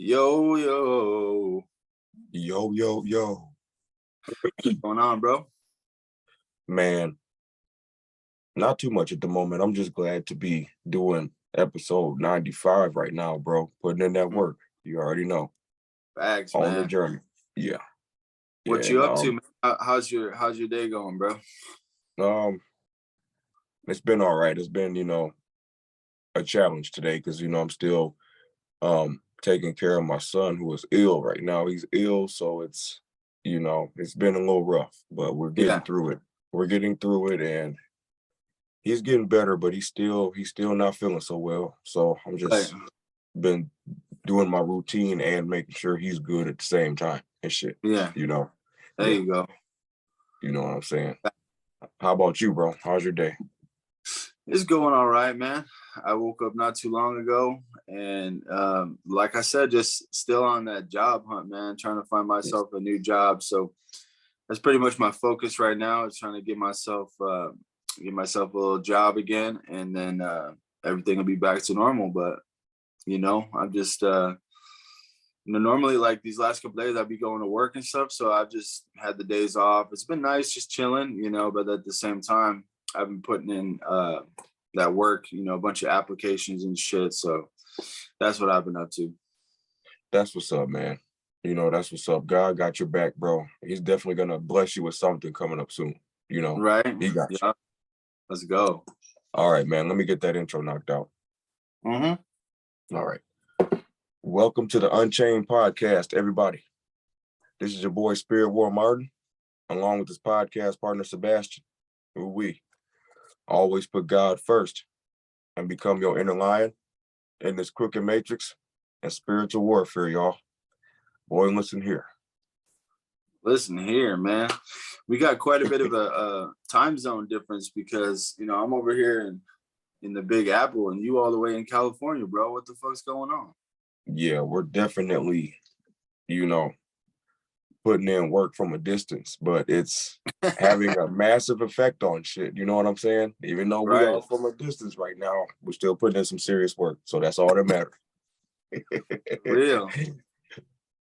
Yo, yo. Yo. What's going on, bro? Man, not too much at the moment. I'm just glad to be doing episode 95 right now, bro. Putting in that work. You already know. Facts, On the man. journey. Yeah. What you up to, man? How's your day going, bro? It's been all right. It's been, a challenge today because, I'm still taking care of my son who is ill right now. He's ill, so it's been a little rough, but we're getting through it. We're getting through it, and he's getting better, but he's still not feeling so well. So I'm just been doing my routine and making sure he's good at the same time and shit. Yeah. There you go. You know what I'm saying? How about you, bro? How's your day? It's going all right, man. I woke up not too long ago, and like I said, just still on that job hunt, man, trying to find myself a new job. So that's pretty much my focus right now, is trying to get myself a little job again, and then everything will be back to normal. But I'm just normally, like, these last couple days I'd be going to work and stuff, so I've just had the days off. It's been nice just chilling, but at the same time I've been putting in that work, a bunch of applications and shit. So that's what I've been up to. That's what's up, man. That's what's up. God got your back, bro. He's definitely gonna bless you with something coming up soon. Right? He got you. Let's go. All right, man. Let me get that intro knocked out. Mm-hmm. All right. Welcome to the Unchained podcast, everybody. This is your boy SpiritWar Martin, along with his podcast partner Sebastian, who we always put God first and become your inner lion in this crooked matrix and spiritual warfare, y'all. Boy, listen here. Listen here, man. We got quite a bit of a time zone difference because, I'm over here in the Big Apple and you all the way in California, bro. What the fuck's going on? Yeah, we're definitely, putting in work from a distance, but it's having a massive effect on shit. You know what I'm saying? Even though we are from a distance right now, we're still putting in some serious work. So that's all that matters. Real.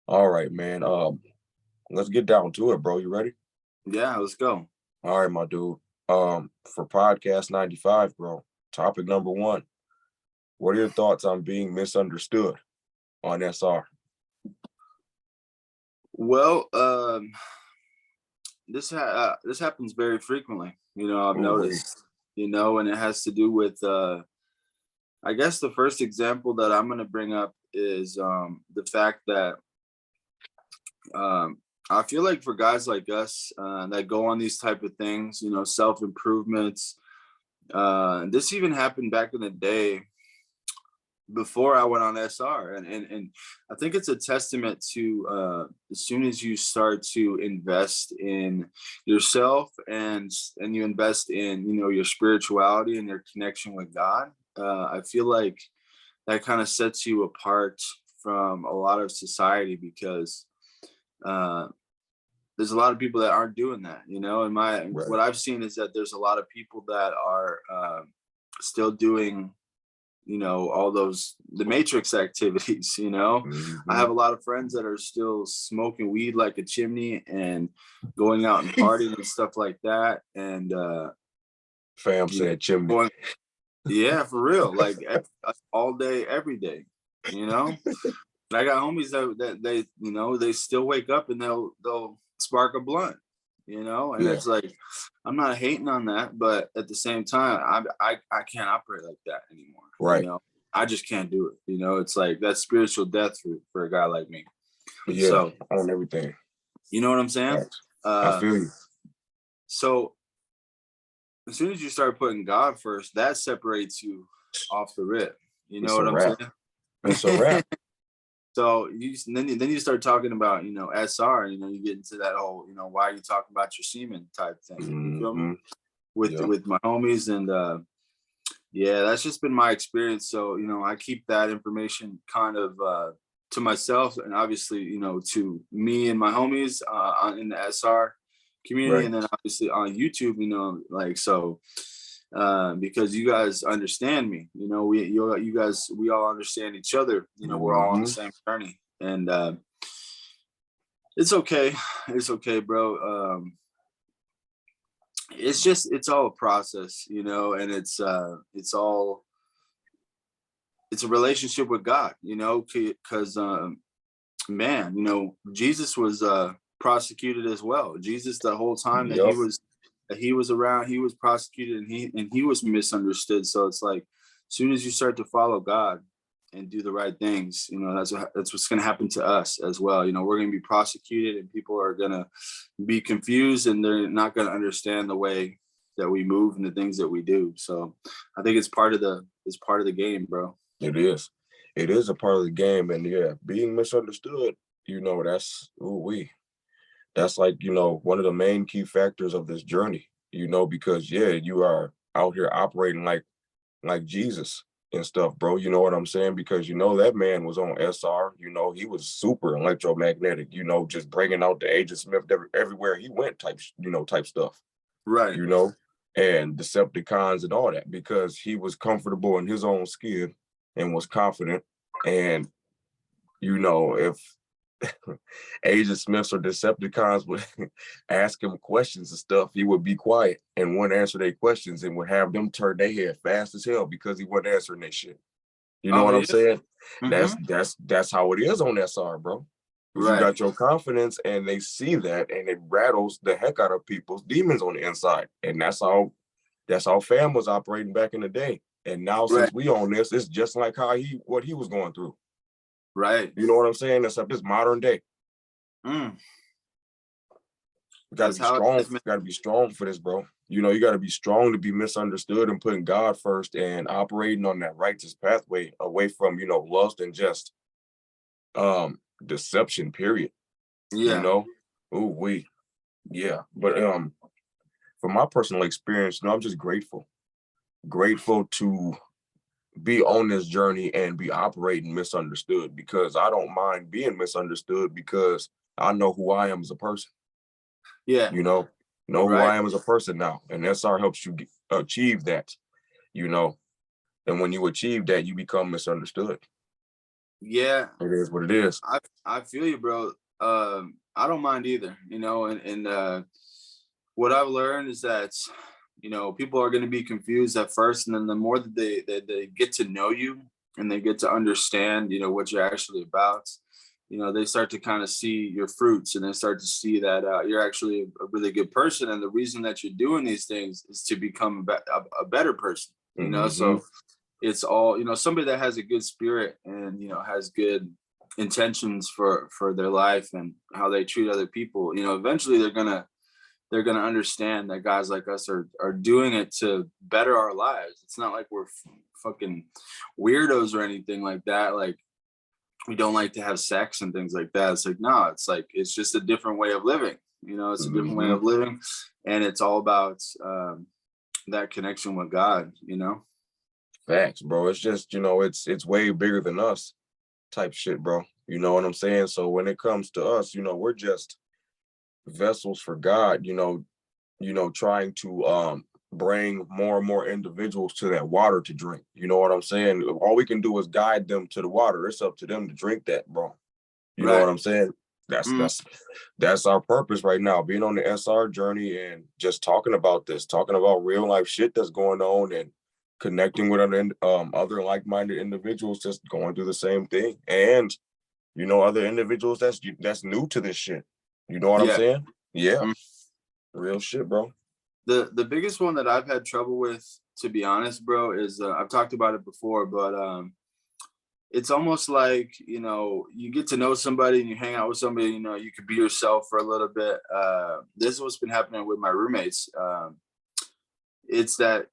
All right, man. Let's get down to it, bro. You ready? Yeah, let's go. All right, my dude. For podcast 95, bro, topic number 1. What are your thoughts on being misunderstood on SR? Well, this happens very frequently. I've noticed. And it has to do with. I guess the first example that I'm going to bring up is the fact that I feel like for guys like us that go on these type of things, self-improvements. This even happened back in the day before I went on SR, and I think it's a testament to as soon as you start to invest in yourself and you invest in your spirituality and your connection with God, I feel like that kind of sets you apart from a lot of society, because there's a lot of people that aren't doing that, and what I've seen is that there's a lot of people that are still doing all the matrix activities. I have a lot of friends that are still smoking weed like a chimney and going out and partying and stuff like that. And fam said chimney. Yeah, for real. Like all day, every day. I got homies that they still wake up and they'll spark a blunt. And it's like, I'm not hating on that, but at the same time, I can't operate like that anymore. Right. I just can't do it. It's like that's spiritual death for a guy like me. Yeah, so, on everything. You know what I'm saying? I feel you. So as soon as you start putting God first, that separates you off the rip. You know what I'm saying? It's a wrap. So then you start talking about, SR, you get into that whole, why are you talking about your semen type thing? You feel me? With my homies, and that's just been my experience. So, I keep that information kind of to myself, and obviously, to me and my homies in the SR community, and then obviously on YouTube, so because you guys understand me. You know, we all understand each other. You know, we're all on the same journey, and it's okay. It's okay, bro. It's all a process, you know, and it's a relationship with God, you know, because man, you know, Jesus was prosecuted as well. Jesus, the whole time that he was around, he was prosecuted, and he was misunderstood. So it's like, as soon as you start to follow God and do the right things, you know, that's what's going to happen to us as well. You know, we're going to be prosecuted, and people are going to be confused, and they're not going to understand the way that we move and the things that we do. So I think it's part of the game, bro. It is a part of the game. And yeah, being misunderstood, you know, that's like, you know, one of the main key factors of this journey, you know, because yeah, you are out here operating like Jesus and stuff, bro. You know what I'm saying? Because, you know, that man was on SR, you know, he was super electromagnetic, you know, just bringing out the Agent Smith everywhere he went type stuff. Right. You know, and Decepticons and all that, because he was comfortable in his own skin and was confident. And, you know, if Agent Smiths or Decepticons would ask him questions and stuff, he would be quiet and wouldn't answer their questions, and would have them turn their head fast as hell because he wasn't answering that shit. You know what I'm saying? That's how it is on SR, bro. Because you got your confidence, and they see that, and it rattles the heck out of people's demons on the inside. And that's how fam was operating back in the day. And now since we on this, it's just like what he was going through. Right. You know what I'm saying? Except it's modern day. You gotta be strong. You gotta be strong for this, bro. You know, you gotta be strong to be misunderstood and putting God first and operating on that righteous pathway away from, you know, lust and just deception, period. You know? But from my personal experience, you know, I'm just grateful to be on this journey and be operating misunderstood, because I don't mind being misunderstood, because I know who I am as a person. You know who I am as a person now, and SR helps you achieve that, you know. And when you achieve that, you become misunderstood. Yeah, it is what it is. I feel you, bro. I don't mind either, you know, and what I've learned is that, you know, people are going to be confused at first, and then the more that they get to know you and they get to understand, you know, what you're actually about, you know, they start to kind of see your fruits, and they start to see that you're actually a really good person, and the reason that you're doing these things is to become a better person, you know. So it's all, you know, somebody that has a good spirit and, you know, has good intentions for their life and how they treat other people, you know, eventually they're gonna understand that guys like us are doing it to better our lives. It's not like we're fucking weirdos or anything like that. Like, we don't like to have sex and things like that. It's like, no, it's like, it's just a different way of living. You know, it's a different way of living, and it's all about that connection with God, you know? Facts, bro. It's just, you know, it's way bigger than us type shit, bro. You know what I'm saying? So when it comes to us, you know, we're just vessels for God, you know, trying to bring more and more individuals to that water to drink. You know what I'm saying? All we can do is guide them to the water. It's up to them to drink that, bro. You know what I'm saying? That's our purpose right now, being on the SR journey and just talking about real life shit that's going on, and connecting with other like-minded individuals just going through the same thing, and, you know, other individuals that's new to this shit. You know what I'm saying? Yeah. Real shit, bro. The biggest one that I've had trouble with, to be honest, bro, is I've talked about it before, but it's almost like, you know, you get to know somebody and you hang out with somebody, you know, you could be yourself for a little bit. This is what's been happening with my roommates. It's that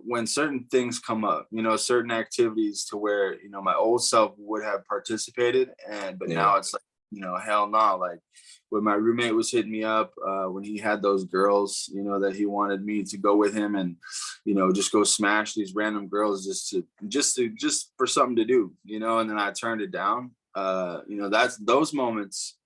when certain things come up, you know, certain activities to where, you know, my old self would have participated, but now it's like, you know, hell no. Like, when my roommate was hitting me up when he had those girls, you know, that he wanted me to go with him and, you know, just go smash these random girls just for something to do, you know, and then I turned it down. You know, that's those moments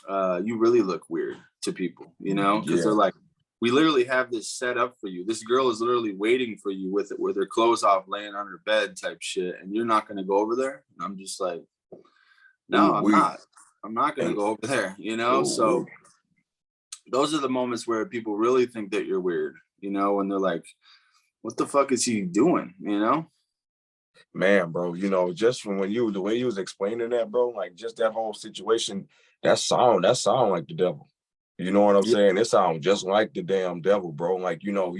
you really look weird to people, you know, because they're like, we literally have this set up for you. This girl is literally waiting for you with her clothes off, laying on her bed type shit, and you're not gonna go over there. And I'm just like, Ooh no, I'm wee. not. I'm not gonna And go over there, you know? ooh wee. So those are the moments where people really think that you're weird, you know, when they're like, what the fuck is he doing? You know? Man, bro, you know, just from the way you was explaining that, bro, like just that whole situation, that sound like the devil. You know what I'm Yeah, saying? It sounds just like the damn devil, bro. Like, you know,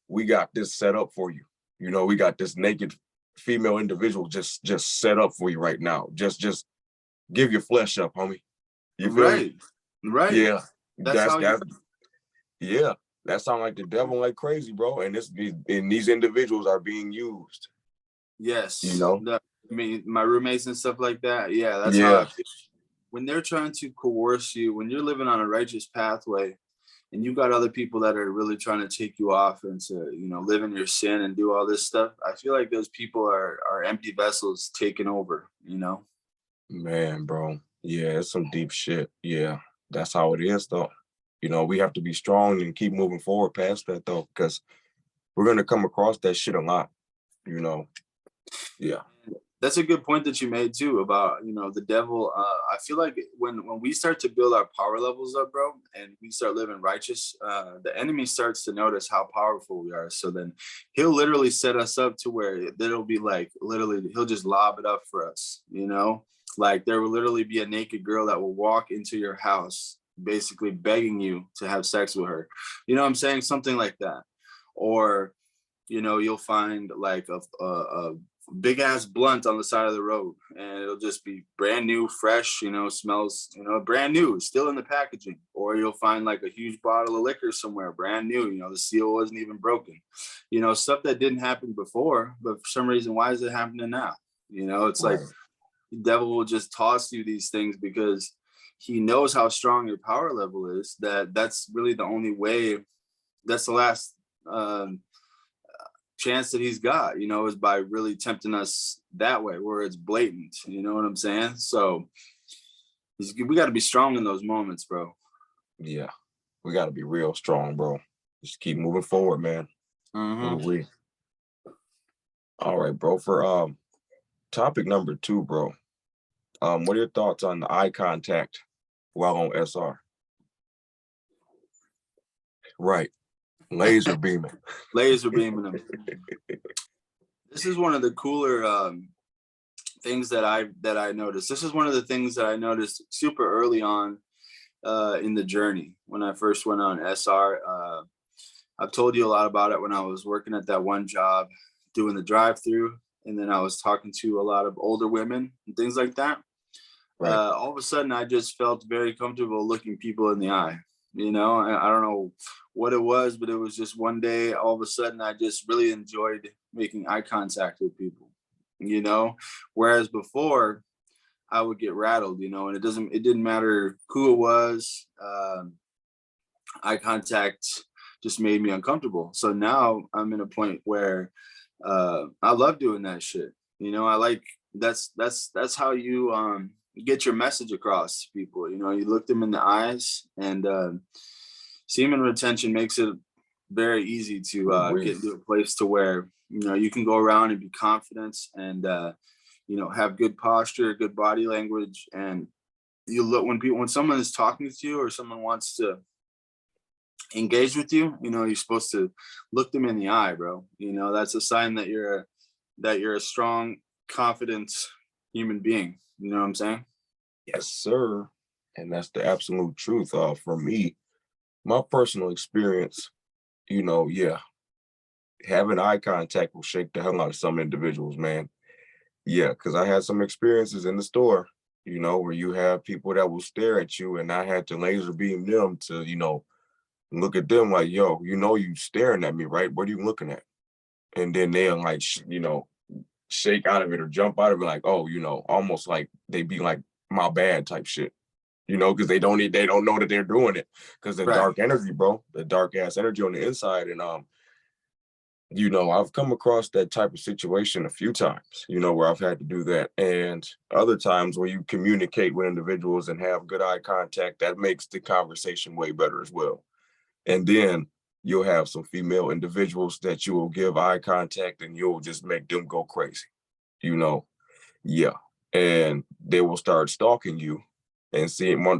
we got this set up for you. You know, we got this naked female individual just set up for you right now. Just give your flesh up, homie. You feel me? right. Right. Yeah. That's That's how he that's yeah. That sound like the devil like crazy, bro. And these individuals are being used, you yes. know? I mean, my roommates and stuff like that. Yeah, that's how I Yeah. feel. When they're trying to coerce you, when you're living on a righteous pathway and you got other people that are really trying to take you off and to, you know, live in your sin and do all this stuff, I feel like those people are empty vessels taking over, you know? Man, bro. Yeah, it's some deep shit. Yeah, that's how it is, though. You know, we have to be strong and keep moving forward past that, though, because we're gonna come across that shit a lot. You know. Yeah. That's a good point that you made too about, you know, the devil. I feel like when we start to build our power levels up, bro, and we start living righteous, the enemy starts to notice how powerful we are. So then he'll literally set us up to where it'll be like literally he'll just lob it up for us, you know? Like there will literally be a naked girl that will walk into your house basically begging you to have sex with her. You know what I'm saying? Something like that. Or you know, you'll find like a big ass blunt on the side of the road and it'll just be brand new, fresh, you know, smells, you know, brand new, still in the packaging. Or you'll find like a huge bottle of liquor somewhere, brand new, you know, the seal wasn't even broken, you know, stuff that didn't happen before, but for some reason, why is it happening now? You know, it's like Right. the devil will just toss you these things because he knows how strong your power level is, that's really the only way, that's the last chance that he's got, you know, is by really tempting us that way where it's blatant. You know what I'm saying? So we got to be strong in those moments, bro. Yeah. We got to be real strong, bro. Just keep moving forward, man. Ooh, Mm-hmm. we. All right, bro. For topic number 2, bro. What are your thoughts on the eye contact while on SR? Right. Laser beaming. Laser beaming them. This is one of the cooler things that I noticed. This is one of the things that I noticed super early on in the journey when I first went on SR. I've told you a lot about it when I was working at that one job doing the drive-through, and then I was talking to a lot of older women and things like that. Right. All of a sudden, I just felt very comfortable looking people in the eye. You know, I don't know what it was, but it was just one day, all of a sudden, I just really enjoyed making eye contact with people, you know, whereas before I would get rattled, you know, and it didn't matter who it was. Eye contact just made me uncomfortable. So now I'm in a point where I love doing that shit. You know, I like that's how you get your message across to people. You know, you look them in the eyes, and semen retention makes it very easy to Ooh, we. get into a place to where you know you can go around and be confident and you know have good posture, good body language, and you look when someone is talking to you or someone wants to engage with you, you know, you're supposed to look them in the eye, bro. You know, that's a sign that you're a strong, confident human being. You know what I'm saying? Yes, sir. And that's the absolute truth. For me, my personal experience, you know, yeah, having eye contact will shake the hell out of some individuals, man. Yeah, because I had some experiences in the store, you know, where you have people that will stare at you, and I had to laser beam them to, you know, look at them like, yo, you know, you staring at me, right? What are you looking at? And then they'll like, you know, shake out of it or jump out of it, like, oh, you know, almost like they be like, my bad type shit, you know, because they don't know that they're doing it because the Right. dark energy, bro, the dark ass energy on the inside. And you know, I've come across that type of situation a few times, you know, where I've had to do that. And other times where you communicate with individuals and have good eye contact, that makes the conversation way better as well. And then you'll have some female individuals that you will give eye contact and you'll just make them go crazy, you know? Yeah. And they will start stalking you and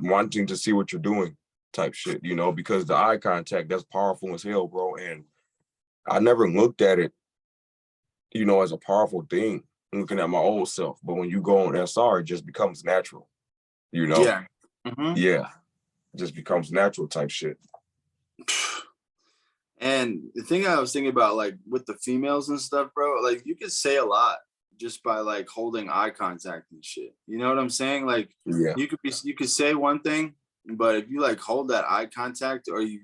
wanting to see what you're doing type shit, you know, because the eye contact, that's powerful as hell, bro. And I never looked at it, you know, as a powerful thing, looking at my old self. But when you go on SR, it just becomes natural, you know? Yeah. Mm-hmm. Yeah. It just becomes natural type shit. And the thing I was thinking about, like with the females and stuff, bro, like you could say a lot just by like holding eye contact and shit. You know what I'm saying? Like Yeah. you could say one thing, but if you like hold that eye contact, or you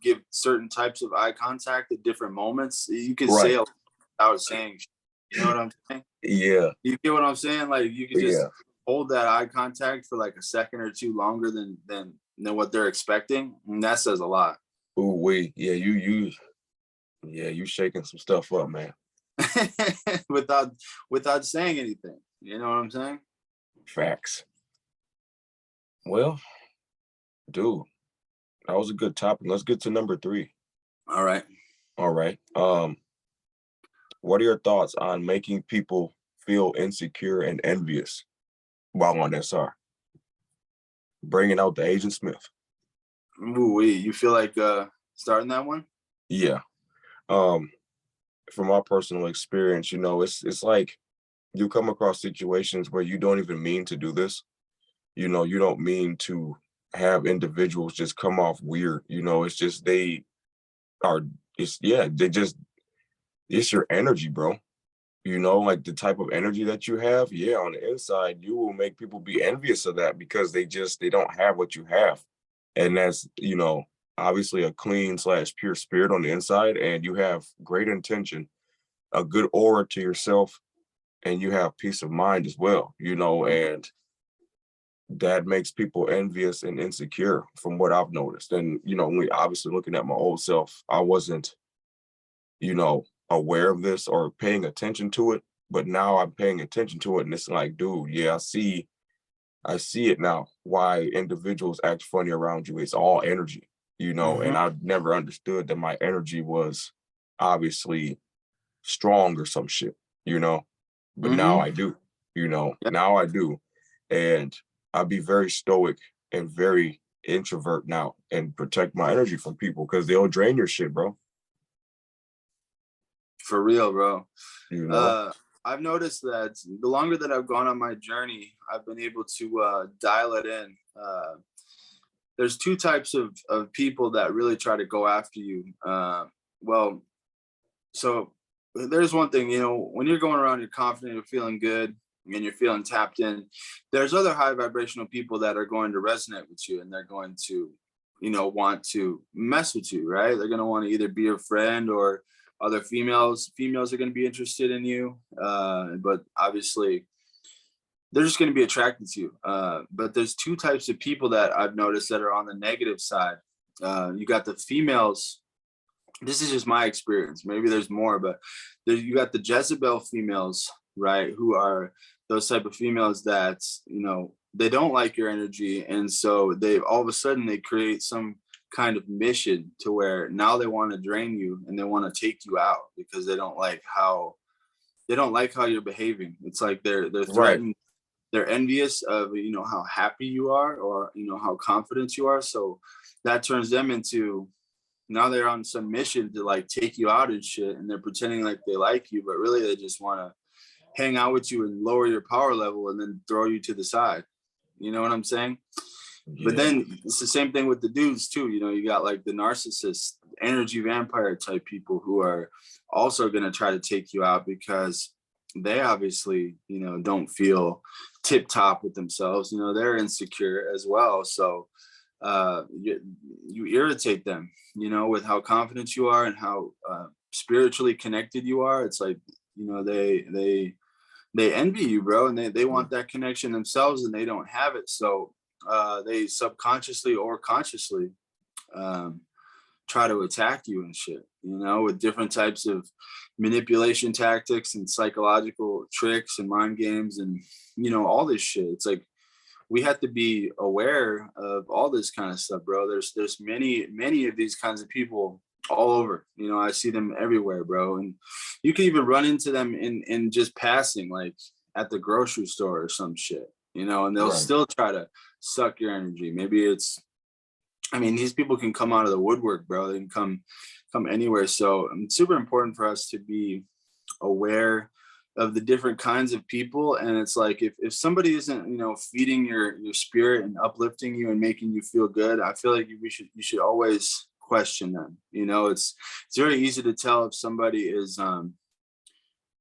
give certain types of eye contact at different moments, you can say Right. a lot without saying shit. You know what I'm saying? Yeah. You get what I'm saying? Like you could just Yeah. hold that eye contact for like a second or two longer than what they're expecting, and that says a lot. Ooh, wait. Yeah, you shaking some stuff up, man. without saying anything. You know what I'm saying? Facts. Well, dude, that was a good topic. Let's get to number 3. All right. All right. What are your thoughts on making people feel insecure and envious while on SR? Bringing out the Agent Smith. Ooh, you feel like starting that one? Yeah. From my personal experience, you know, it's like you come across situations where you don't even mean to do this. You know, you don't mean to have individuals just come off weird. You know, it's just it's your energy, bro. You know, like the type of energy that you have, yeah, on the inside, you will make people be envious of that because they don't have what you have. And that's, you know, obviously a clean / pure spirit on the inside, and you have great intention, a good aura to yourself, and you have peace of mind as well, you know, and that makes people envious and insecure from what I've noticed. And, you know, obviously looking at my old self, I wasn't, you know, aware of this or paying attention to it, but now I'm paying attention to it, and it's like, dude, yeah, I see it now, why individuals act funny around you. It's all energy, you know, Mm-hmm. and I've never understood that my energy was obviously strong or some shit, you know, but now Mm-hmm. I do, you know, Yep. now I do. And I'll be very stoic and very introvert now and protect my energy from people because they'll drain your shit, bro. For real, bro. You know? I've noticed that the longer that I've gone on my journey, I've been able to dial it in. There's two types of people that really try to go after you. Well, so there's one thing, when you're going around, you're confident, you're feeling good, and you're feeling tapped in. There's other high vibrational people that are going to resonate with you, and they're going to, want to mess with you, right? They're going to want to either be your friend, or other females. Females are going to be interested in you, but obviously they're just going to be attracted to you. But there's two types of people that I've noticed that are on the negative side. You got the females. This is just my experience. Maybe there's more, but you got the Jezebel females, right? Who are those type of females that, they don't like your energy. And so they all of a sudden they create some kind of mission to where now they want to drain you and they want to take you out because they don't like how you're behaving. It's like they're Right. threatened. They're envious of, how happy you are, or, how confident you are. So that turns them into, now they're on some mission to like take you out and shit, and they're pretending like they like you, but really they just want to hang out with you and lower your power level and then throw you to the side. You know what I'm saying? Yeah. But then it's the same thing with the dudes too. You got like the narcissist, energy vampire type people who are also going to try to take you out because they obviously, don't feel tip top with themselves. They're insecure as well. So you irritate them, with how confident you are and how spiritually connected you are. It's like, they envy you, bro, and they want that connection themselves, and they don't have it. So they subconsciously or consciously try to attack you and shit, with different types of manipulation tactics and psychological tricks and mind games and, all this shit. It's like, we have to be aware of all this kind of stuff, bro. There's many of these kinds of people all over. You know, I see them everywhere, bro. And you can even run into them in just passing, like at the grocery store or some shit, you know, and they'll Right. still try to suck your energy. Maybe it's, I mean, these people can come out of the woodwork, bro. They can come anywhere. So it's super important for us to be aware of the different kinds of people. And it's like if somebody isn't, you know, feeding your spirit and uplifting you and making you feel good, I feel like you should always question them. You know, it's very easy to tell if somebody is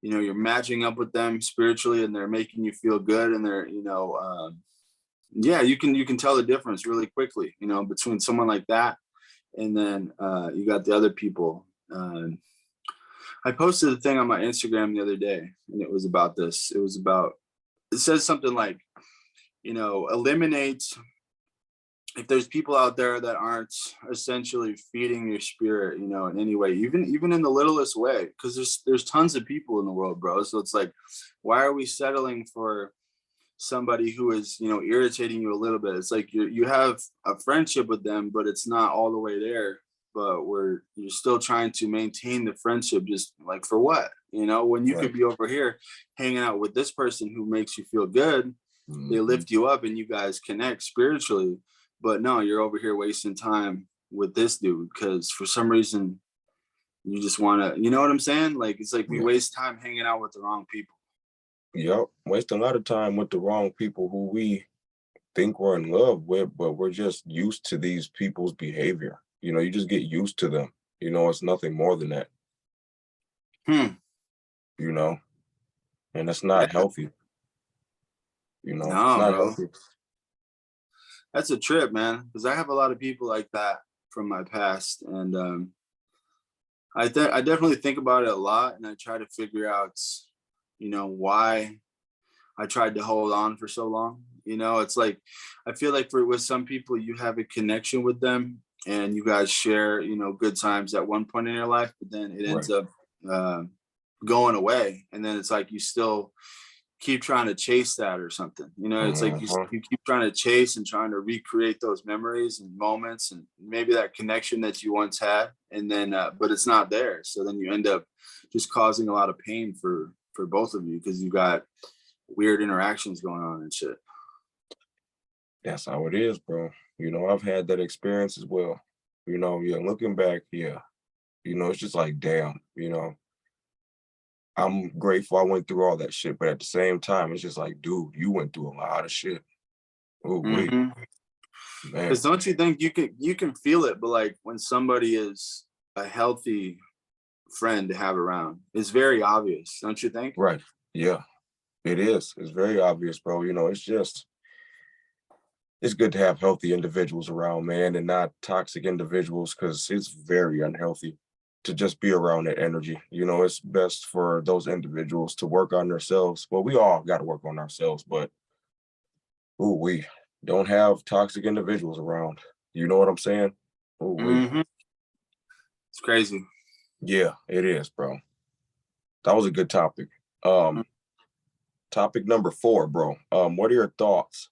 you know, you're matching up with them spiritually and they're making you feel good and they're, you know, yeah, you can tell the difference really quickly, you know, between someone like that and then you got the other people. I posted a thing on my Instagram the other day, and it was about this. It says something like, you know, eliminate if there's people out there that aren't essentially feeding your spirit, you know, in any way, even in the littlest way, because there's tons of people in the world, bro. So it's like, why are we settling for somebody who is, you know, irritating you a little bit? It's like you have a friendship with them, but it's not all the way there. But you're still trying to maintain the friendship, just like for what? You know, when you Right. could be over here hanging out with this person who makes you feel good, they Mhm. lift you up and you guys connect spiritually. But no, you're over here wasting time with this dude because for some reason you just want to, you know what I'm saying? Like it's like we Yeah. waste time hanging out with the wrong people. Yep. Waste a lot of time with the wrong people who we think we're in love with, but we're just used to these people's behavior. You know, you just get used to them. You know, it's nothing more than that, Hmm. you know, and it's Yeah. not healthy. You know, it's No, not bro. healthy. That's a trip, man. Because I have a lot of people like that from my past, and I definitely think about it a lot, and I try to figure out, you know, why I tried to hold on for so long. You know, it's like I feel like for with some people, you have a connection with them, and you guys share, you know, good times at one point in your life, but then it ends Right. up uh, going away, and then it's like you still keep trying to chase that or something. You know, it's like Uh-huh. you keep trying to chase and trying to recreate those memories and moments and maybe that connection that you once had, and then but it's not there. So then you end up just causing a lot of pain for both of you because you got weird interactions going on and shit. That's how it is, bro. You know, I've had that experience as well. You know, yeah, looking back, yeah, you know, it's just like, damn, you know, I'm grateful I went through all that shit, but at the same time, it's just like, dude, you went through a lot of shit. Oh, wait, Because man. don't you think you can feel it, but like when somebody is a healthy friend to have around, it's very obvious, don't you think? Right. Yeah, it is. It's very obvious, bro. You know, it's good to have healthy individuals around, man, and not toxic individuals because it's very unhealthy to just be around that energy. You know, it's best for those individuals to work on themselves. Well, we all got to work on ourselves, but ooh, we don't have toxic individuals around. You know what I'm saying? Ooh, we Hmm. It's crazy. yeah, it is, bro. That was a good topic. Um, topic number 4, bro. What are your thoughts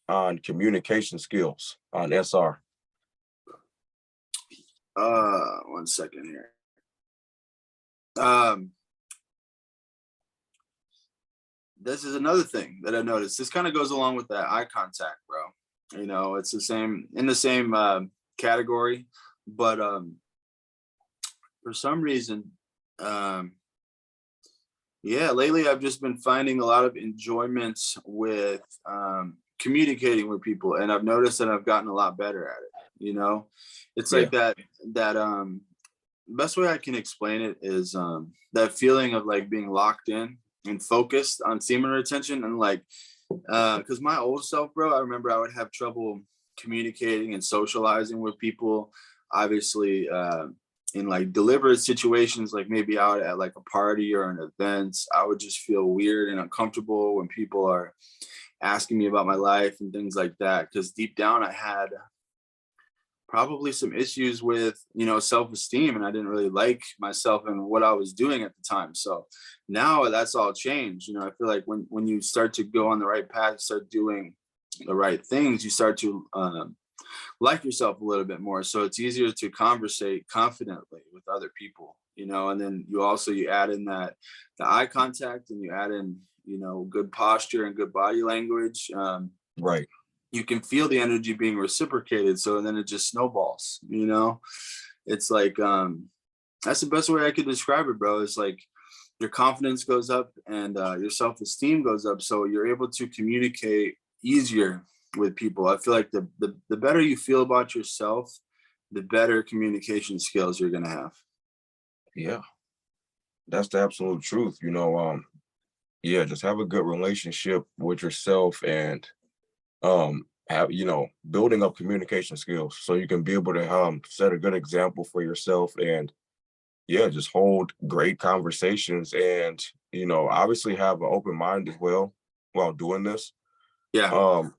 on communication skills on SR? One second here. Um, this is another thing that I noticed. This kind of goes along with that eye contact, bro. You know, it's the same in the same category, but for some reason, um, yeah, lately I've just been finding a lot of enjoyment with communicating with people, and I've noticed that I've gotten a lot better at it. You know, it's Yeah, like that best way I can explain it is that feeling of like being locked in and focused on semen retention and like because my old self, bro, I remember I would have trouble communicating and socializing with people. Obviously, in like deliberate situations, like maybe out at like a party or an event, I would just feel weird and uncomfortable when people are asking me about my life and things like that. Because deep down, I had probably some issues with, you know, self-esteem, and I didn't really like myself and what I was doing at the time. So now that's all changed. You know, I feel like when you start to go on the right path, start doing the right things, you start to like yourself a little bit more. So it's easier to conversate confidently with other people, you know, and then you add in that the eye contact, and you add in, you know, good posture and good body language. Right. You can feel the energy being reciprocated. So then it just snowballs, you know. It's like that's the best way I could describe it, bro. It's like your confidence goes up, and your self-esteem goes up. So you're able to communicate easier with people. I feel like the better you feel about yourself, the better communication skills you're gonna have. Yeah, that's the absolute truth. You know, yeah, just have a good relationship with yourself, and have, you know, building up communication skills so you can be able to set a good example for yourself, and yeah, just hold great conversations, and you know, obviously have an open mind as well while doing this. Yeah. um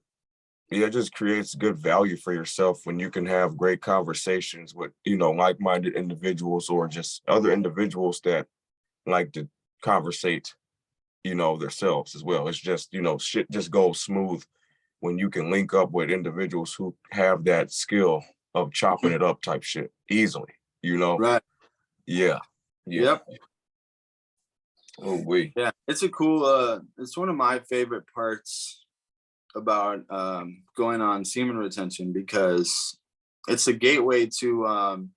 yeah, it just creates good value for yourself when you can have great conversations with, you know, like-minded individuals, or just other individuals that like to conversate, you know, themselves as well. It's just, you know, shit just goes smooth when you can link up with individuals who have that skill of chopping it up type shit easily, you know? Right. Yeah. Yeah. Yep. Oh, we. Yeah. It's a cool it's one of my favorite parts about going on semen retention, because it's a gateway to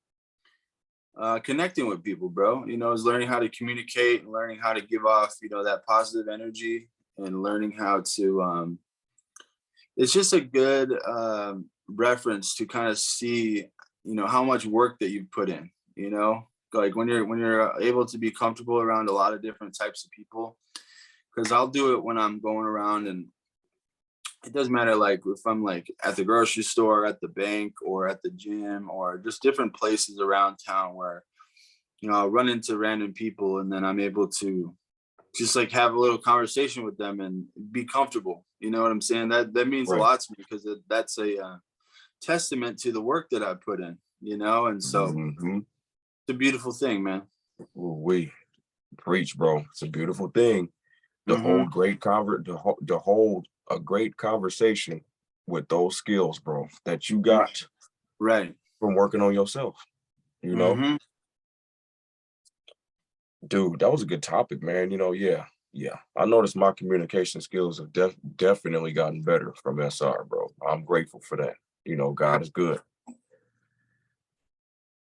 connecting with people, bro. You know, is learning how to communicate and learning how to give off, you know, that positive energy, and learning how to it's just a good reference to kind of see, you know, how much work that you've put in, you know, like when you're able to be comfortable around a lot of different types of people. Because I'll do it when I'm going around, and it doesn't matter, like if I'm like at the grocery store, at the bank, or at the gym, or just different places around town where, you know, I'll run into random people, and then I'm able to just like have a little conversation with them and be comfortable. You know what I'm saying? That means a Right. lot to me, because that's a testament to the work that I put in, you know? And so Mm-hmm. it's a beautiful thing, man. We preach, bro. It's a beautiful thing to Hmm. hold to hold a great conversation with those skills, bro, that you Right. got Right. from working on yourself, you know? Hmm. Dude, that was a good topic, man. You know, yeah, yeah. I noticed my communication skills have definitely gotten better from SR, bro. I'm grateful for that. You know, God is good.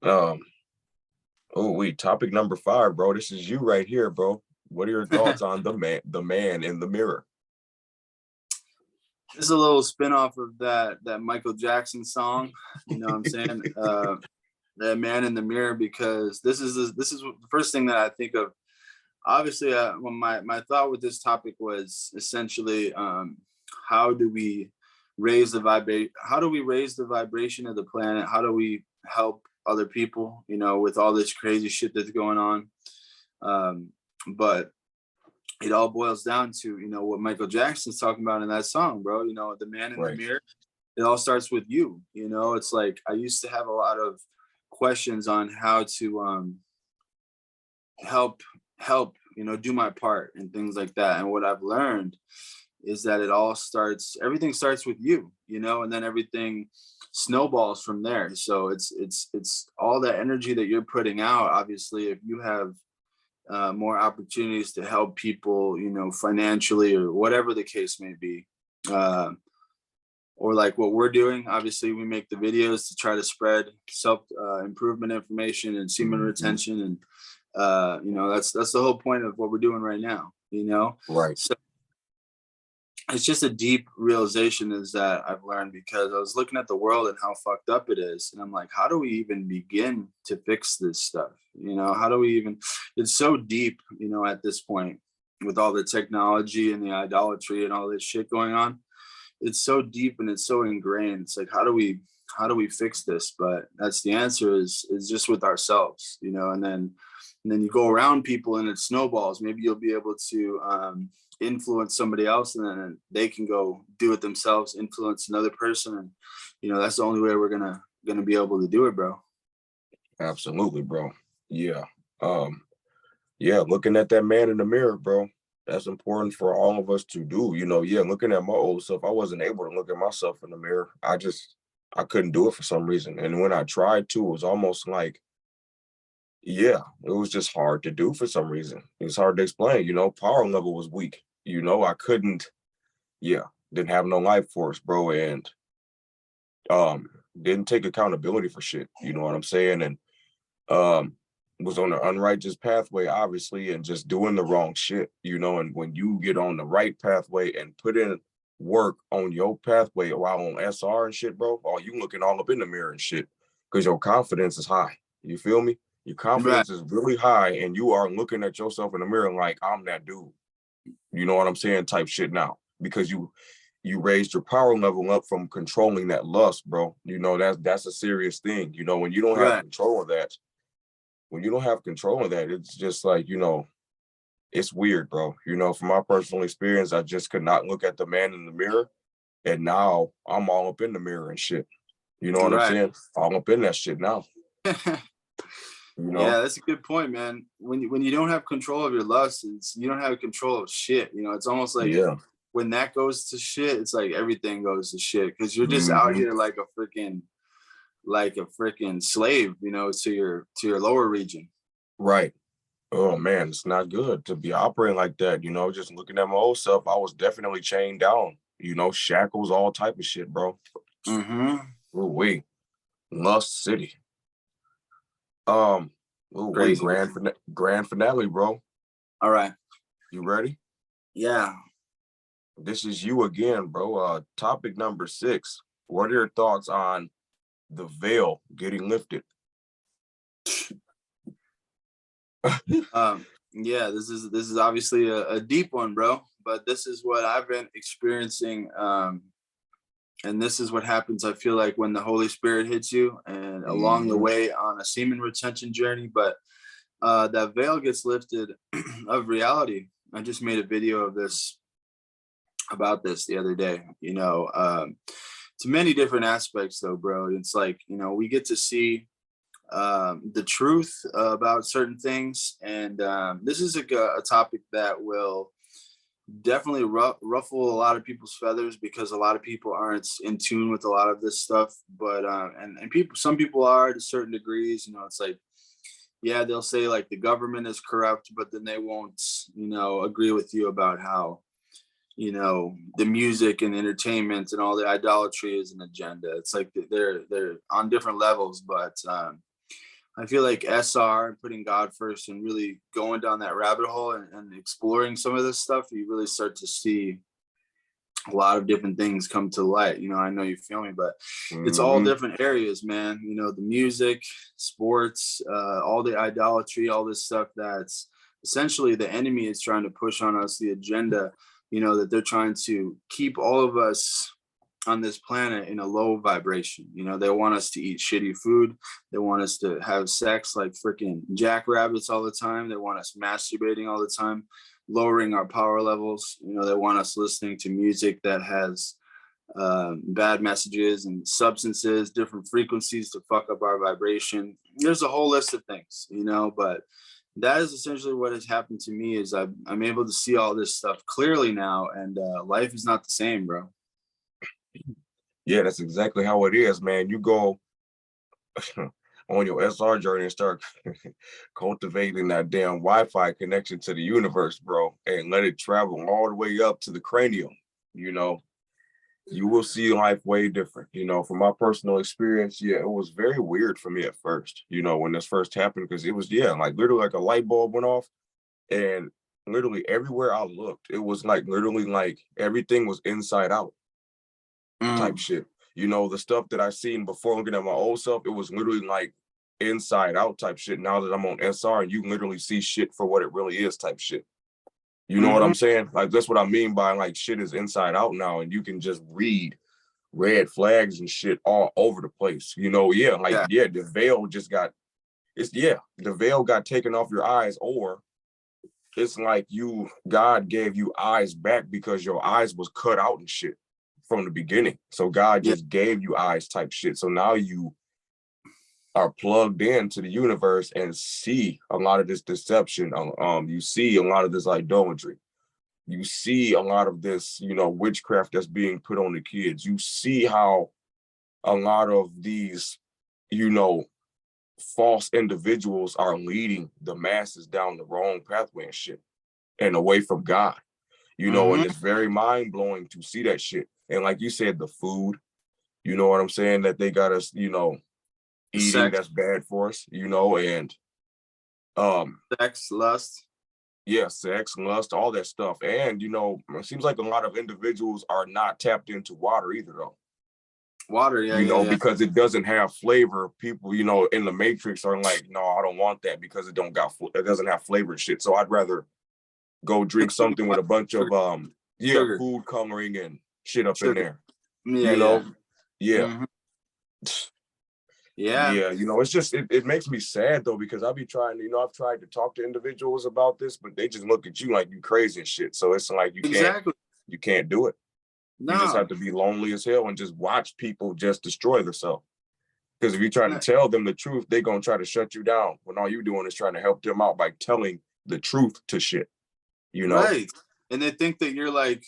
Um, oh, wait, topic number 5, bro. This is you right here, bro. What are your thoughts on the man in the mirror? This is a little spin-off of that Michael Jackson song. You know what I'm saying? That man in the mirror, because this is the first thing that I think of. Obviously, when my thought with this topic was essentially, how do we how do we raise the vibration of the planet? How do we help other people, you know, with all this crazy shit that's going on? But it all boils down to, you know, what Michael Jackson's talking about in that song, bro. You know, the man in the Right, mirror. It all starts with you. You know, it's like I used to have a lot of questions on how to help you know, do my part and things like that. And what I've learned is that everything starts with you, you know, and then everything snowballs from there. So it's all that energy that you're putting out. Obviously, if you have more opportunities to help people, you know, financially or whatever the case may be, uh, or like what we're doing, obviously we make the videos to try to spread self improvement information and semen hmm, retention, and you know, that's the whole point of what we're doing right now, you know. right, So it's just a deep realization is that I've learned, because I was looking at the world and how fucked up it is, and I'm like, how do we even begin to fix this stuff? You know, how do we even? It's so deep, you know, at this point, with all the technology and the idolatry and all this shit going on. It's so deep and it's so ingrained. It's like, how do we fix this? But that's the answer is just with ourselves, you know. And then you go around people and it snowballs. Maybe you'll be able to influence somebody else, and then they can go do it themselves, influence another person, and you know, that's the only way we're gonna be able to do it, bro. absolutely, bro. Yeah, um, yeah. Looking at that man in the mirror, bro. That's important for all of us to do. You know, yeah. Looking at my old self, I wasn't able to look at myself in the mirror. I couldn't do it for some reason. And when I tried to, it was almost like, yeah, it was just hard to do for some reason. It's hard to explain, power level was weak. I couldn't, yeah, didn't have no life force, bro. And didn't take accountability for shit. You know what I'm saying? And was on an unrighteous pathway, obviously, and just doing the wrong shit, and when you get on the right pathway and put in work on your pathway while on SR and shit, bro, oh, you looking all up in the mirror and shit because your confidence is high. You feel me? Your confidence is really high and you are looking at yourself in the mirror like, I'm that dude. You know what I'm saying? Type shit now because you raised your power level up from controlling that lust, bro. That's a serious thing. When you don't have control of that, it's just like, it's weird, bro. From my personal experience, I just could not look at the man in the mirror. And now I'm all up in the mirror and shit. You know what I'm saying? All up in that shit now. Yeah, that's a good point, man. When you don't have control of your lust, you don't have control of shit. It's almost like when that goes to shit, it's like everything goes to shit because you're just out here like a freaking slave, to your lower region. Right. Oh man, it's not good to be operating like that. Just looking at my old self, I was definitely chained down. Shackles, all type of shit, bro. Ooh-wee. Lust City. Wait, grand finale, bro. All right. You ready? Yeah. This is you again, bro. Topic number 6. What are your thoughts on the veil getting lifted? Yeah, this is obviously a deep one, bro, but this is what I've been experiencing. And this is what happens, I feel like, when the Holy Spirit hits you and along the way on a semen retention journey. But that veil gets lifted of reality. I just made a video about this the other day, to many different aspects though, bro. It's like, we get to see the truth about certain things. And this is a topic that will definitely ruffle a lot of people's feathers because a lot of people aren't in tune with a lot of this stuff. But and some people are to certain degrees. It's like, yeah, they'll say like the government is corrupt, but then they won't, agree with you about how, the music and entertainment and all the idolatry is an agenda. It's like they're on different levels, but I feel like SR and putting God first and really going down that rabbit hole and exploring some of this stuff, you really start to see a lot of different things come to light. I know you feel me, but it's all different areas, man. The music, sports, all the idolatry, all this stuff that's essentially the enemy is trying to push on us, the agenda, that they're trying to keep all of us on this planet in a low vibration. They want us to eat shitty food. They want us to have sex like freaking jackrabbits all the time. They want us masturbating all the time, lowering our power levels. They want us listening to music that has bad messages and substances, different frequencies to fuck up our vibration. There's a whole list of things, but that is essentially what has happened to me is I'm able to see all this stuff clearly now, and life is not the same, bro. Yeah, that's exactly how it is, man. You go on your SR journey and start cultivating that damn Wi-Fi connection to the universe, bro, and let it travel all the way up to the cranium. You will see life way different. From my personal experience, yeah, it was very weird for me at first, when this first happened, because it was, like literally like a light bulb went off, and literally everywhere I looked, it was like literally like everything was inside out type shit. The stuff that I seen before looking at my old self, it was literally like inside out type shit. Now that I'm on SR, and you literally see shit for what it really is type shit. You know what I'm saying? Like, that's what I mean by like shit is inside out now, and you can just read red flags and shit all over the place. The veil just got, the veil got taken off your eyes, or it's like God gave you eyes back because your eyes was cut out and shit from the beginning. So God just gave you eyes type shit. So now you are plugged into the universe and see a lot of this deception. You see a lot of this idolatry. You see a lot of this, witchcraft that's being put on the kids. You see how a lot of these, you know, false individuals are leading the masses down the wrong pathway and shit and away from God, you know, and it's very mind blowing to see that shit. And like you said, the food, you know what I'm saying, that they got us, you know, eating Sex, that's bad for us, you know, and sex, lust. yeah, sex, lust, all that stuff. And, you know, it seems like a lot of individuals are not tapped into water either, though. Water, yeah, You yeah, know, yeah. because it doesn't have flavor. People, you know, in the Matrix are like, no, I don't want that because it doesn't have flavor and shit. So I'd rather go drink something with a bunch of Sugar, food coloring and shit up in sugar. there. Yeah, You yeah. know, yeah. Yeah. Yeah, you know, it's just it makes me sad though, because I'll be trying to, you know, I've tried to talk to individuals about this, but they just look at you like you crazy and shit. So it's like Exactly. you can't do it. You just have No. to be lonely as hell and just watch people just destroy themselves. Because if you try to Yeah. tell them the truth, they're gonna try to shut you down when all you're doing is trying to help them out by telling the truth to shit. You know? Right. And they think that you're like,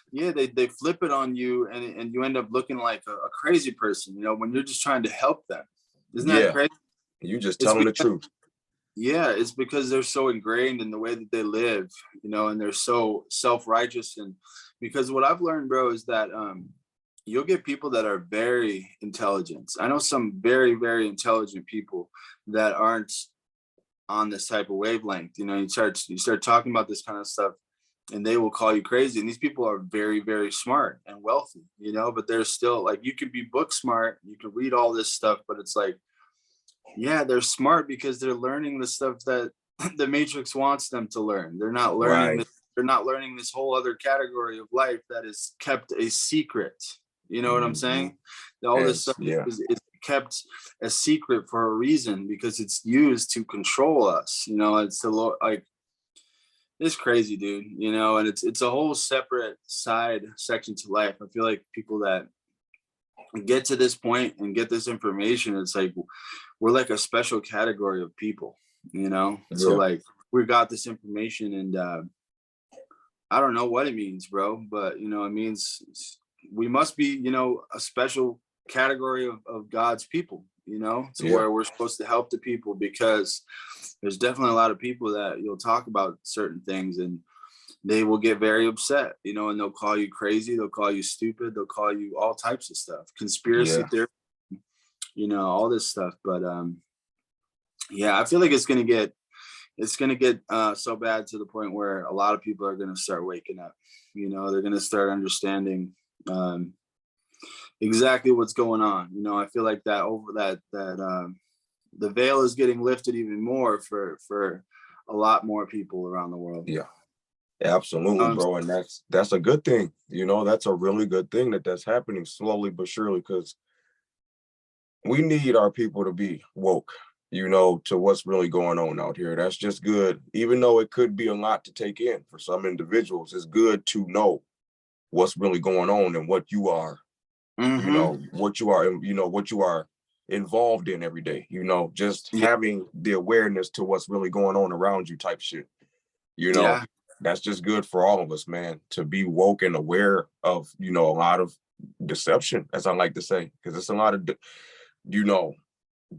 yeah, they flip it on you, and you end up looking like a crazy person, you know, when you're just trying to help them. Isn't that Yeah. crazy? You just It's telling the because, truth. yeah, it's because they're so ingrained in the way that they live, you know, and they're so self-righteous. And because what I've learned, bro, is that you'll get people that are very intelligent. I know some very, very intelligent people that aren't on this type of wavelength. You know, you start talking about this kind of stuff, and they will call you crazy. And these people are very, very smart and wealthy, you know, but they're still like, you could be book smart, you can read all this stuff, but it's like, yeah, they're smart because they're learning the stuff that the Matrix wants them to learn. They're not learning Right. this, they're not learning this whole other category of life that is kept a secret. You know what I'm saying? All this As stuff yeah. is kept a secret for a reason, because it's used to control us. You know, it's to like, it's crazy, dude. You know, and it's a whole separate side section to life. I feel like people that get to this point and get this information, it's like we're like a special category of people, you know. So Yeah. like, we got this information, and I don't know what it means, bro, but you know, it means we must be, you know, a special category of God's people, you know, to Yeah. where we're supposed to help the people, because there's definitely a lot of people that you'll talk about certain things and they will get very upset, you know, and they'll call you crazy, they'll call you stupid, they'll call you all types of stuff, conspiracy Yeah. theory, you know, all this stuff. But yeah, I feel like it's gonna get so bad to the point where a lot of people are gonna start waking up. You know, they're gonna start understanding exactly what's going on. You know, I feel like the veil is getting lifted even more for a lot more people around the world. Yeah. Absolutely, bro. And that's a good thing. You know, that's a really good thing that's happening slowly but surely, because we need our people to be woke, you know, to what's really going on out here. That's just good. Even though it could be a lot to take in for some individuals, it's good to know what's really going on and what you are, you know, what you are involved in every day, you know, just Yeah, having the awareness to what's really going on around you type shit, you know. yeah, That's just good for all of us, man, to be woke and aware of, you know, a lot of deception, as I like to say, because it's a lot of, you know,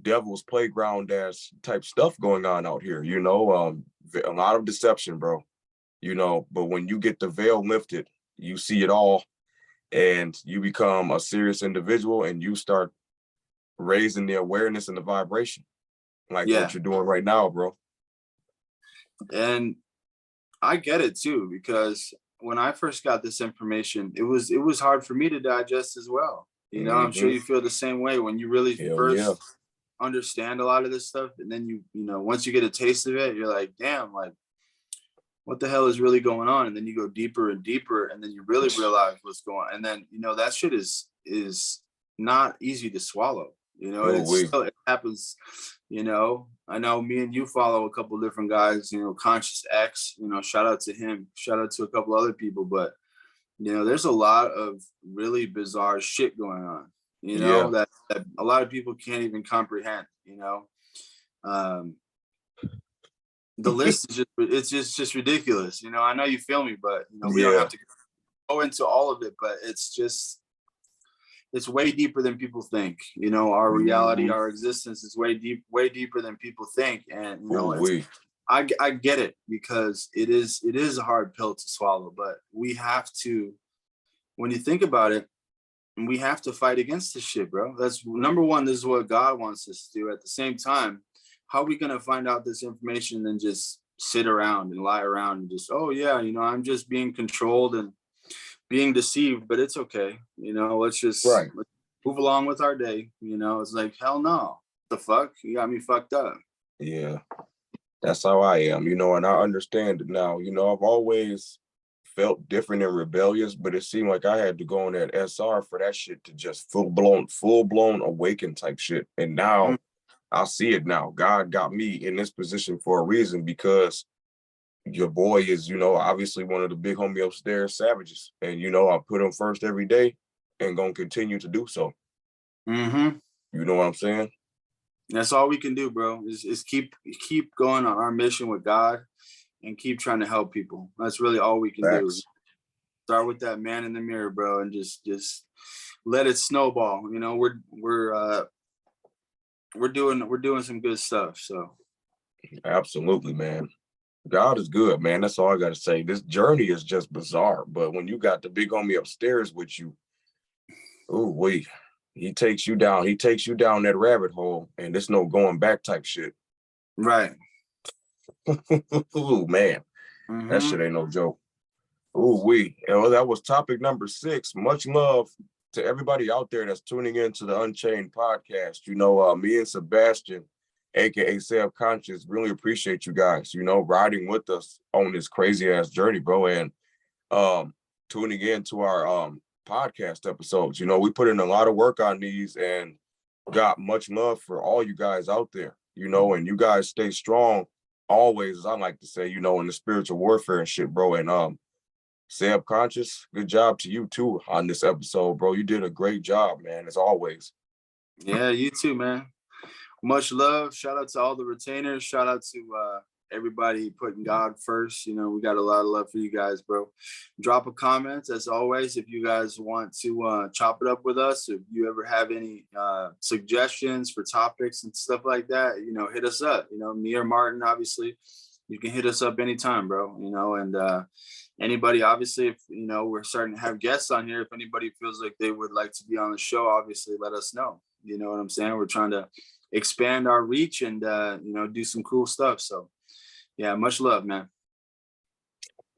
devil's playground ass type stuff going on out here, you know. A lot of deception, bro, you know. But when you get the veil lifted, you see it all, and you become a serious individual, and you start raising the awareness and the vibration, like yeah. what you're doing right now, bro. And I get it too, because when I first got this information, it was hard for me to digest as well. You know, I'm sure Mm-hmm. you feel the same way when you really Hell yeah. first understand a lot of this stuff, and then you know, once you get a taste of it, you're like, damn, like, what the hell is really going on? And then you go deeper and deeper, and then you really realize what's going on. And then, you know, that shit is not easy to swallow. You know, Oh, we. it happens. You know, I know me and you follow a couple different guys, you know, Conscious X, you know, shout out to him, shout out to a couple other people. But you know, there's a lot of really bizarre shit going on, you Yeah. know, that a lot of people can't even comprehend, you know. um the list is just ridiculous, you know. I know you feel me, but you know, we don't Yeah. have to go into all of it, but it's just, it's way deeper than people think. You know, our reality, our existence is way deeper than people think. And you know, it's, I get it, because it is a hard pill to swallow, but we have to, when you think about it, we have to fight against this shit, bro. That's number one. This is what God wants us to do. At the same time, how are we going to find out this information and just sit around and lie around and just, oh yeah, you know, I'm just being controlled and being deceived, but it's okay. You know, let's move along with our day. You know, it's like, hell no. The fuck? You got me fucked up. Yeah, that's how I am, you know, and I understand it now. You know, I've always felt different and rebellious, but it seemed like I had to go on that SR for that shit to just full blown awaken type shit. And now I see it now. God got me in this position for a reason, because your boy is, you know, obviously one of the big homie upstairs savages. And, you know, I put him first every day and gonna continue to do so. You know what I'm saying? That's all we can do, bro, is keep going on our mission with God and keep trying to help people. That's really all we can do. Start with that man in the mirror, bro, and just let it snowball. You know, we're doing some good stuff. So absolutely, man. God is good, man. That's all I gotta say. This journey is just bizarre, but when you got the big homie upstairs with you, oh wait, he takes you down that rabbit hole, and there's no going back type shit. Right. Oh man, that shit ain't no joke. Oh well, that was topic number 6. Much love to everybody out there that's tuning in to the Unchained podcast. You know, me and Sebastian, aka Seb Conscious, really appreciate you guys, you know, riding with us on this crazy ass journey, bro, and tuning in to our podcast episodes. You know, we put in a lot of work on these and got much love for all you guys out there, you know, and you guys stay strong always, as I like to say, you know, in the spiritual warfare and shit, bro. And Seb Conscious, good job to you too on this episode, bro. You did a great job, man, as always. Yeah, you too, man. Much love. Shout out to all the retainers. Shout out to everybody putting God first. You know, we got a lot of love for you guys, bro. Drop a comment, as always, if you guys want to chop it up with us. If you ever have any suggestions for topics and stuff like that, you know, hit us up. You know, me or Martin, obviously, you can hit us up anytime, bro. You know, and anybody, obviously, if, you know, we're starting to have guests on here, if anybody feels like they would like to be on the show, obviously, let us know. You know what I'm saying? We're trying to expand our reach and you know, do some cool stuff. So yeah, much love, man.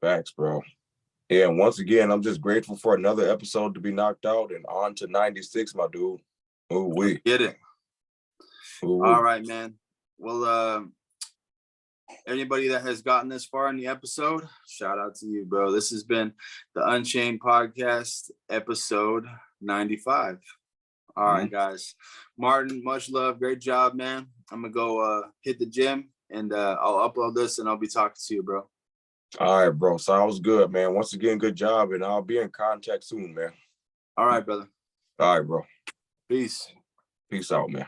Facts, bro. Yeah, and once again, I'm just grateful for another episode to be knocked out and on to 96, my dude. Oh, we get it. All right, man. Well, anybody that has gotten this far in the episode, shout out to you, bro. This has been the Unchained Podcast, episode 95. All right, guys. Martin, much love. Great job, man. I'm going to go hit the gym, and I'll upload this, and I'll be talking to you, bro. All right, bro. Sounds good, man. Once again, good job, and I'll be in contact soon, man. All right, brother. All right, bro. Peace. Peace out, man.